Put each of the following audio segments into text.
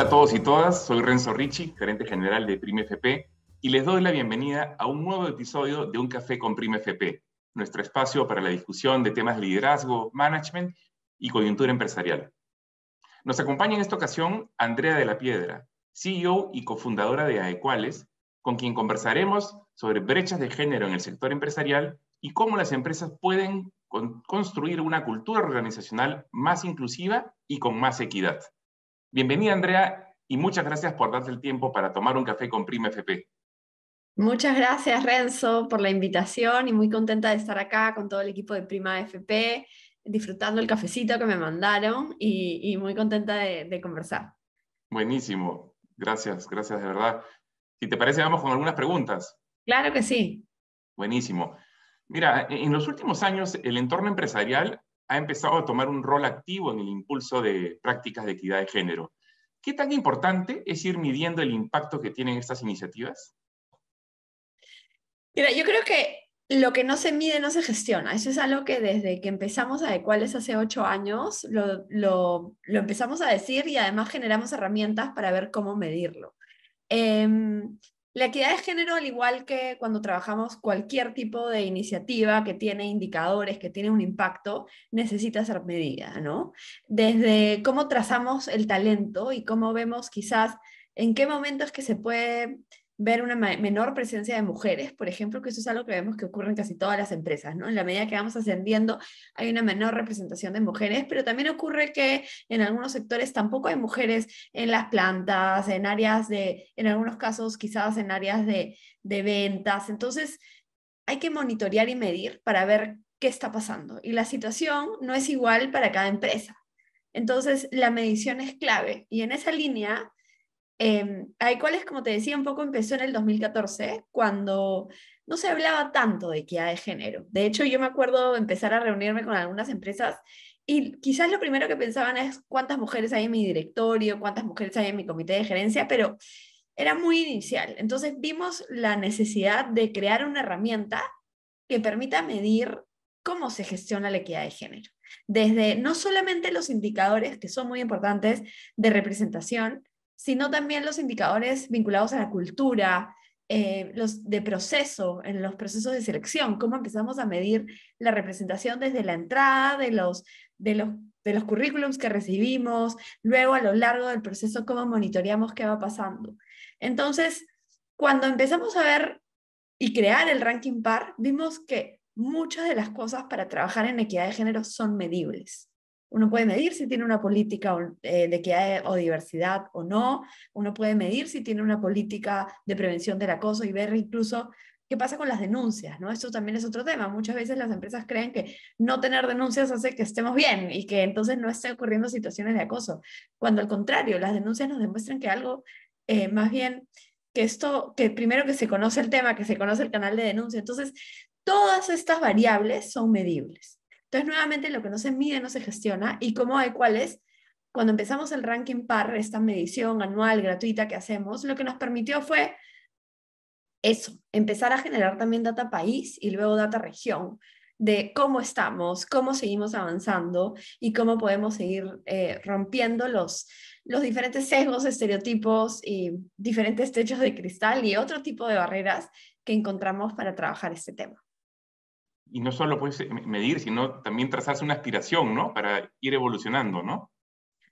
Hola a todos y todas, soy Renzo Ricci, gerente general de Prime FP, y les doy la bienvenida a un nuevo episodio de Un Café con Prime FP, nuestro espacio para la discusión de temas de liderazgo, management y coyuntura empresarial. Nos acompaña en esta ocasión Andrea de la Piedra, CEO y cofundadora de Adecuales, con quien conversaremos sobre brechas de género en el sector empresarial y cómo las empresas pueden construir una cultura organizacional más inclusiva y con más equidad. Bienvenida, Andrea, y muchas gracias por darte el tiempo para tomar un café con Prime FP. Muchas gracias, Renzo, por la invitación y muy contenta de estar acá con todo el equipo de Prima FP, disfrutando el cafecito que me mandaron y muy contenta de conversar. Buenísimo, gracias de verdad. Si te parece, vamos con algunas preguntas. Claro que sí. Buenísimo. Mira, en los últimos años el entorno empresarial ha empezado a tomar un rol activo en el impulso de prácticas de equidad de género. ¿Qué tan importante es ir midiendo el impacto que tienen estas iniciativas? Mira, yo creo que lo que no se mide no se gestiona. Eso es algo que desde que empezamos a Adecuales hace 8 años lo empezamos a decir y además generamos herramientas para ver cómo medirlo. La equidad de género, al igual que cuando trabajamos cualquier tipo de iniciativa que tiene indicadores, que tiene un impacto, necesita ser medida, ¿no? Desde cómo trazamos el talento y cómo vemos quizás en qué momento es que se puede ver una menor presencia de mujeres, por ejemplo, que eso es algo que vemos que ocurre en casi todas las empresas, ¿no? En la medida que vamos ascendiendo hay una menor representación de mujeres, pero también ocurre que en algunos sectores tampoco hay mujeres en las plantas, en algunos casos quizás en áreas de ventas. Entonces, hay que monitorear y medir para ver qué está pasando. Y la situación no es igual para cada empresa. Entonces, la medición es clave. Y en esa línea, Adecuales, como te decía, un poco empezó en el 2014, cuando no se hablaba tanto de equidad de género. De hecho, yo me acuerdo empezar a reunirme con algunas empresas y quizás lo primero que pensaban es cuántas mujeres hay en mi directorio, cuántas mujeres hay en mi comité de gerencia, pero era muy inicial. Entonces vimos la necesidad de crear una herramienta que permita medir cómo se gestiona la equidad de género. Desde no solamente los indicadores, que son muy importantes, de representación, sino también los indicadores vinculados a la cultura, los de proceso, en los procesos de selección, cómo empezamos a medir la representación desde la entrada de los, de los currículums que recibimos, luego a lo largo del proceso, cómo monitoreamos qué va pasando. Entonces, cuando empezamos a ver y crear el ranking PAR, vimos que muchas de las cosas para trabajar en equidad de género son medibles. Uno puede medir si tiene una política de equidad o diversidad o no. Uno puede medir si tiene una política de prevención del acoso y ver incluso qué pasa con las denuncias, ¿no? Esto también es otro tema. Muchas veces las empresas creen que no tener denuncias hace que estemos bien y que entonces no estén ocurriendo situaciones de acoso, cuando al contrario, las denuncias nos demuestran que algo más bien que primero que se conoce el tema, que se conoce el canal de denuncia. Entonces, todas estas variables son medibles. Entonces, nuevamente, lo que no se mide no se gestiona y cómo hay cuáles. Cuando empezamos el ranking PAR, esta medición anual gratuita que hacemos, lo que nos permitió fue eso, empezar a generar también data país y luego data región, de cómo estamos, cómo seguimos avanzando y cómo podemos seguir rompiendo los diferentes sesgos, estereotipos y diferentes techos de cristal y otro tipo de barreras que encontramos para trabajar este tema. Y no solo puedes medir, sino también trazarse una aspiración, ¿no? Para ir evolucionando, ¿no?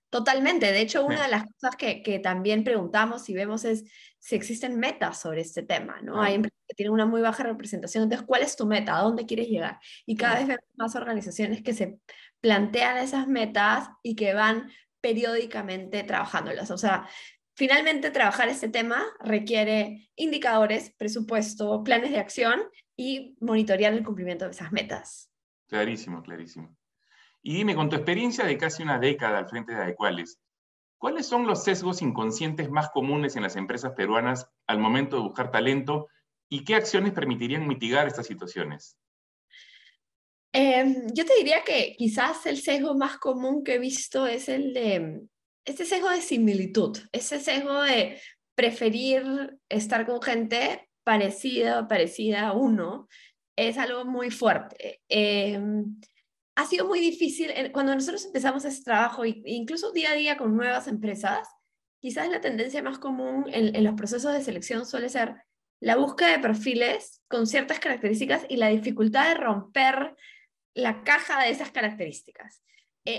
Totalmente. De hecho, una de las cosas que también preguntamos y vemos es si existen metas sobre este tema, ¿no? Hay Claro, empresas que tienen una muy baja representación. Entonces, ¿cuál es tu meta? ¿A dónde quieres llegar? Y cada claro. vez vemos más organizaciones que se plantean esas metas y que van periódicamente trabajándolas. O sea, finalmente trabajar este tema requiere indicadores, presupuesto, planes de acción y monitorear el cumplimiento de esas metas. Clarísimo, clarísimo. Y dime, con tu experiencia de casi una década al frente de Adecuales, ¿cuáles son los sesgos inconscientes más comunes en las empresas peruanas al momento de buscar talento y qué acciones permitirían mitigar estas situaciones? Yo te diría que quizás el sesgo más común que he visto es el de este sesgo de similitud, ese sesgo de preferir estar con gente parecida a uno, es algo muy fuerte. Ha sido muy difícil cuando nosotros empezamos ese trabajo, incluso día a día con nuevas empresas. quizás la tendencia más común en los procesos de selección suele ser la búsqueda de perfiles con ciertas características y la dificultad de romper la caja de esas características.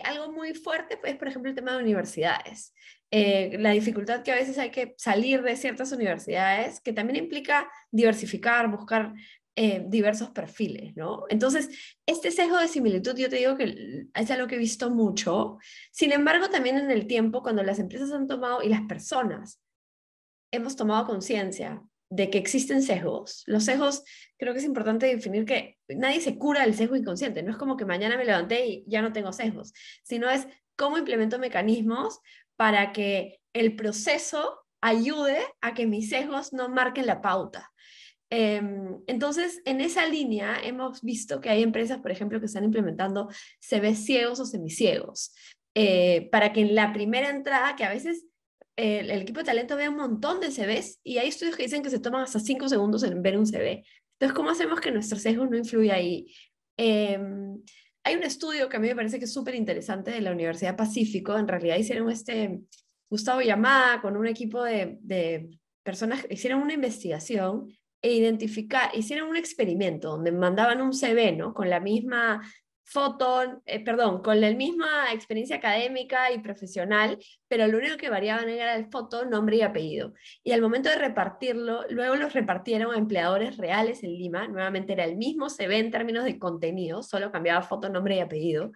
Algo muy fuerte es, por ejemplo, el tema de universidades. La dificultad que a veces hay que salir de ciertas universidades, que también implica diversificar, buscar diversos perfiles, ¿no? Entonces, este sesgo de similitud, yo te digo que es algo que he visto mucho. Sin embargo, también en el tiempo, cuando las empresas han tomado y las personas hemos tomado conciencia de que existen sesgos. Los sesgos, creo que es importante definir que nadie se cura del sesgo inconsciente. No es como que mañana me levanté y ya no tengo sesgos, sino es cómo implemento mecanismos para que el proceso ayude a que mis sesgos no marquen la pauta. Entonces, en esa línea hemos visto que hay empresas, por ejemplo, que están implementando CVs ciegos o semiciegos, para que en la primera entrada, que a veces el equipo de talento ve un montón de CVs y hay estudios que dicen que se toman hasta 5 segundos en ver un CV. Entonces, ¿cómo hacemos que nuestro sesgo no influya ahí? Hay un estudio que a mí me parece que es súper interesante de la Universidad Pacífico. En realidad hicieron Gustavo Yamada con un equipo de personas, hicieron una investigación e hicieron un experimento donde mandaban un CV, ¿no? Con la misma foto, perdón, con la misma experiencia académica y profesional, pero lo único que variaban era el foto, nombre y apellido. Y al momento de repartirlo, luego los repartieron a empleadores reales en Lima, nuevamente era el mismo CV en términos de contenido, solo cambiaba foto, nombre y apellido.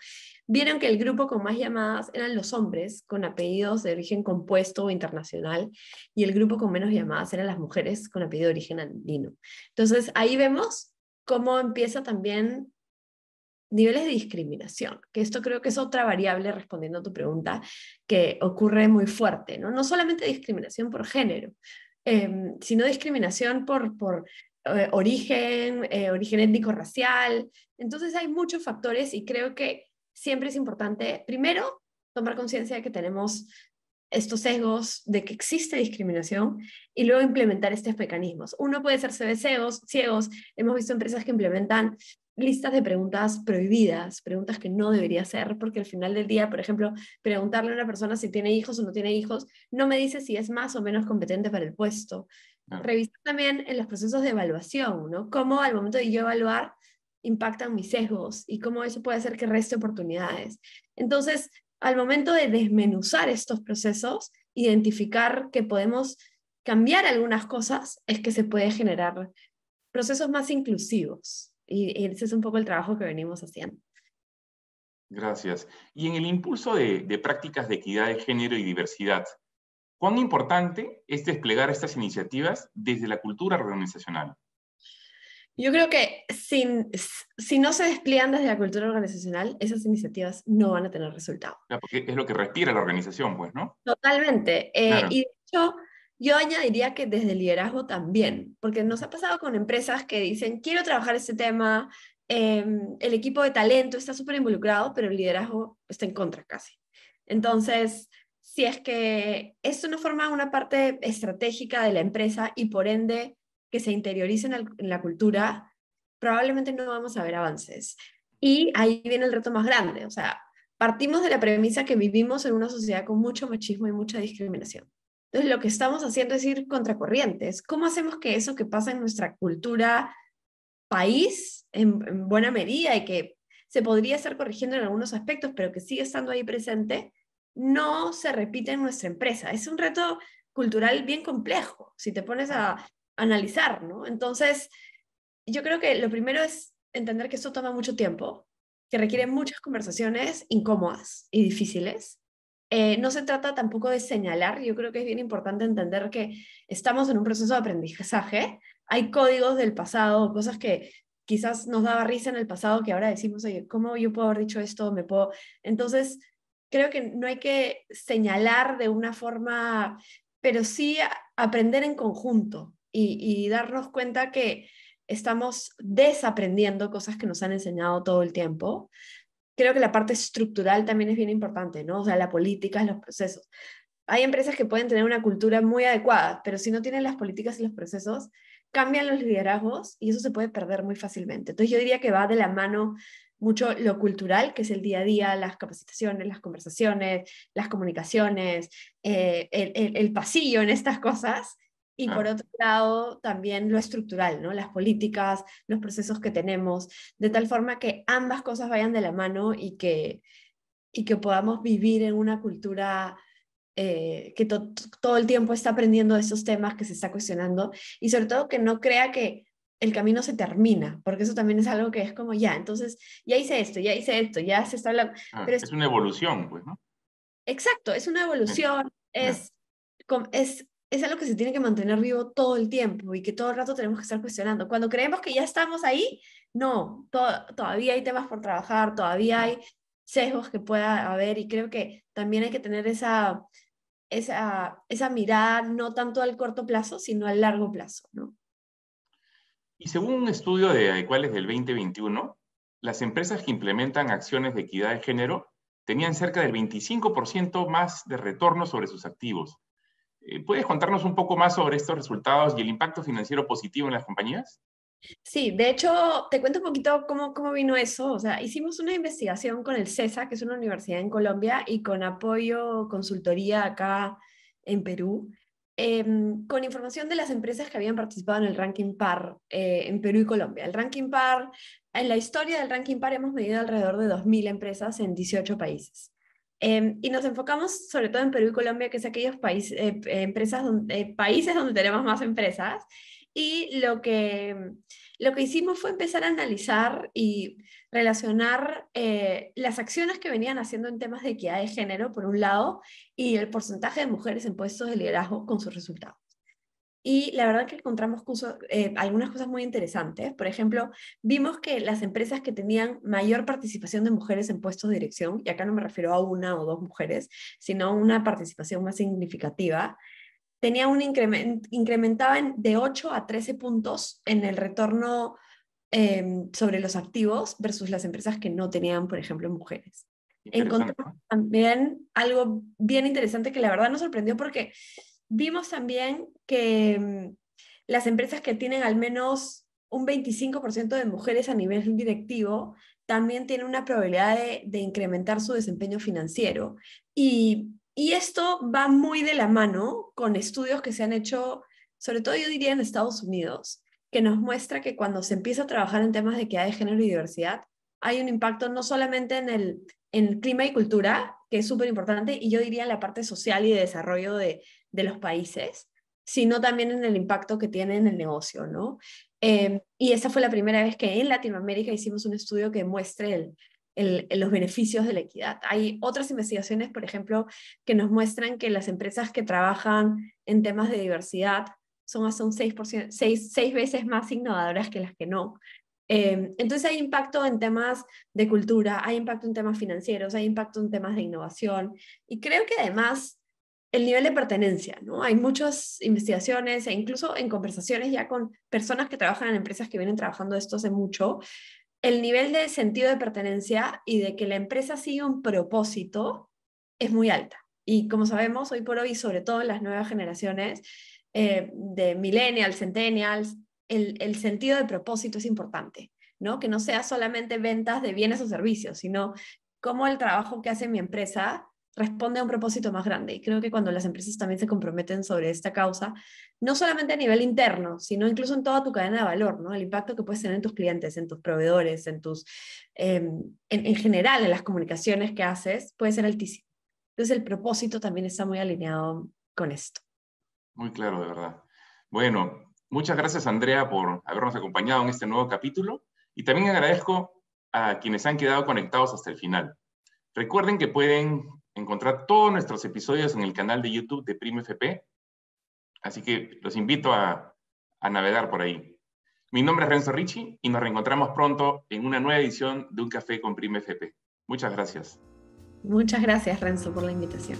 Vieron que el grupo con más llamadas eran los hombres con apellidos de origen compuesto o internacional, y el grupo con menos llamadas eran las mujeres con apellido de origen andino. Entonces ahí vemos cómo empieza también niveles de discriminación, que esto creo que es otra variable, respondiendo a tu pregunta, que ocurre muy fuerte, ¿no? No solamente discriminación por género, sino discriminación por origen étnico-racial. Entonces hay muchos factores y creo que siempre es importante, primero, tomar conciencia de que tenemos estos sesgos, de que existe discriminación y luego implementar estos mecanismos. Uno puede ser ciegos. Hemos visto empresas que implementan listas de preguntas prohibidas, preguntas que no debería hacer, porque al final del día, por ejemplo, preguntarle a una persona si tiene hijos o no tiene hijos, no me dice si es más o menos competente para el puesto. Claro. Revisar también en los procesos de evaluación, ¿no? Cómo al momento de yo evaluar impactan mis sesgos y cómo eso puede hacer que reste oportunidades. Entonces, al momento de desmenuzar estos procesos, identificar que podemos cambiar algunas cosas, es que se puede generar procesos más inclusivos. Y ese es un poco el trabajo que venimos haciendo. Gracias. Y en el impulso de prácticas de equidad de género y diversidad, ¿cuán importante es desplegar estas iniciativas desde la cultura organizacional? Yo creo que si no se despliegan desde la cultura organizacional, esas iniciativas no van a tener resultado. Claro, porque es lo que respira la organización, pues, ¿no? Totalmente. Claro. Y de hecho, yo añadiría que desde el liderazgo también, porque nos ha pasado con empresas que dicen, quiero trabajar este tema, el equipo de talento está súper involucrado, pero el liderazgo está en contra casi. Entonces, si es que esto no forma una parte estratégica de la empresa y por ende que se interiorice en la cultura, probablemente no vamos a ver avances. Y ahí viene el reto más grande, o sea, partimos de la premisa que vivimos en una sociedad con mucho machismo y mucha discriminación. Entonces, lo que estamos haciendo es ir contracorrientes. ¿Cómo hacemos que eso que pasa en nuestra cultura país, en buena medida, y que se podría estar corrigiendo en algunos aspectos, pero que sigue estando ahí presente, no se repite en nuestra empresa? Es un reto cultural bien complejo, si te pones a analizar, ¿no? Entonces, yo creo que lo primero es entender que esto toma mucho tiempo, que requiere muchas conversaciones incómodas y difíciles. No se trata tampoco de señalar, yo creo que es bien importante entender que estamos en un proceso de aprendizaje. Hay códigos del pasado, cosas que quizás nos daba risa en el pasado que ahora decimos, oye, ¿cómo yo puedo haber dicho esto? ¿Me puedo? Entonces, creo que no hay que señalar de una forma, pero sí aprender en conjunto y darnos cuenta que estamos desaprendiendo cosas que nos han enseñado todo el tiempo. Creo que la parte estructural también es bien importante, ¿no? O sea, la política, los procesos. Hay empresas que pueden tener una cultura muy adecuada, pero si no tienen las políticas y los procesos, cambian los liderazgos y eso se puede perder muy fácilmente. Entonces yo diría que va de la mano mucho lo cultural, que es el día a día, las capacitaciones, las conversaciones, las comunicaciones, el pasillo en estas cosas. Y por Claro. otro lado, también lo estructural, ¿no? Las políticas, los procesos que tenemos, de tal forma que ambas cosas vayan de la mano y que podamos vivir en una cultura que todo el tiempo está aprendiendo de esos temas, que se está cuestionando, y sobre todo que no crea que el camino se termina, porque eso también es algo que es como, ya, entonces, ya hice esto, ya se está hablando, pero Es una evolución, pues, ¿no? exacto, es una evolución, Ya. es algo que se tiene que mantener vivo todo el tiempo y que todo el rato tenemos que estar cuestionando. Cuando creemos que ya estamos ahí, no, todavía hay temas por trabajar, todavía hay sesgos que pueda haber, y creo que también hay que tener esa mirada no tanto al corto plazo, sino al largo plazo, ¿no? Y según un estudio de Adecuales del 2021, las empresas que implementan acciones de equidad de género tenían cerca del 25% más de retorno sobre sus activos. ¿Puedes contarnos un poco más sobre estos resultados y el impacto financiero positivo en las compañías? Sí, de hecho, te cuento un poquito cómo vino eso. O sea, hicimos una investigación con el CESA, que es una universidad en Colombia, y con apoyo consultoría acá en Perú, con información de las empresas que habían participado en el ranking PAR en Perú y Colombia. El ranking PAR, en la historia del ranking PAR hemos medido alrededor de 2.000 empresas en 18 países. Y nos enfocamos sobre todo en Perú y Colombia, que es aquellos países donde tenemos más empresas. Y lo que hicimos fue empezar a analizar y relacionar las acciones que venían haciendo en temas de equidad de género, por un lado, y el porcentaje de mujeres en puestos de liderazgo con sus resultados. Y la verdad que encontramos algunas cosas muy interesantes. Por ejemplo, vimos que las empresas que tenían mayor participación de mujeres en puestos de dirección, y acá no me refiero a una o dos mujeres, sino a una participación más significativa, tenía incrementaban de 8 a 13 puntos en el retorno sobre los activos versus las empresas que no tenían, por ejemplo, mujeres. Interesante, Encontramos ¿no? también algo bien interesante que la verdad nos sorprendió, porque vimos también que las empresas que tienen al menos un 25% de mujeres a nivel directivo también tienen una probabilidad de incrementar su desempeño financiero. Y esto va muy de la mano con estudios que se han hecho, sobre todo yo diría en Estados Unidos, que nos muestra que cuando se empieza a trabajar en temas de equidad de género y diversidad, hay un impacto no solamente en clima y cultura, que es súper importante, y yo diría en la parte social y de desarrollo de los países, sino también en el impacto que tiene en el negocio, ¿no? Y esa fue la primera vez que en Latinoamérica hicimos un estudio que muestre los beneficios de la equidad. Hay otras investigaciones, por ejemplo, que nos muestran que las empresas que trabajan en temas de diversidad son hasta un 6%, seis veces más innovadoras que las que no. Entonces hay impacto en temas de cultura, hay impacto en temas financieros, hay impacto en temas de innovación, y creo que además el nivel de pertenencia, ¿no? Hay muchas investigaciones e incluso en conversaciones ya con personas que trabajan en empresas que vienen trabajando esto hace mucho, el nivel de sentido de pertenencia y de que la empresa siga un propósito es muy alta. Y como sabemos, hoy por hoy, sobre todo en las nuevas generaciones de millennials, centennials, el sentido de propósito es importante, ¿no? Que no sea solamente ventas de bienes o servicios, sino cómo el trabajo que hace mi empresa responde a un propósito más grande. Y creo que cuando las empresas también se comprometen sobre esta causa, no solamente a nivel interno, sino incluso en toda tu cadena de valor, ¿no? El impacto que puedes tener en tus clientes, en tus proveedores, en general, en las comunicaciones que haces, puede ser altísimo. Entonces el propósito también está muy alineado con esto. Muy claro, de verdad. Bueno, muchas gracias, Andrea, por habernos acompañado en este nuevo capítulo, y también agradezco a quienes han quedado conectados hasta el final. Recuerden que pueden encontrar todos nuestros episodios en el canal de YouTube de Prima FP, así que los invito a navegar por ahí. Mi nombre es Renzo Ricci y nos reencontramos pronto en una nueva edición de Un Café con Prima FP. Muchas gracias. Muchas gracias, Renzo, por la invitación.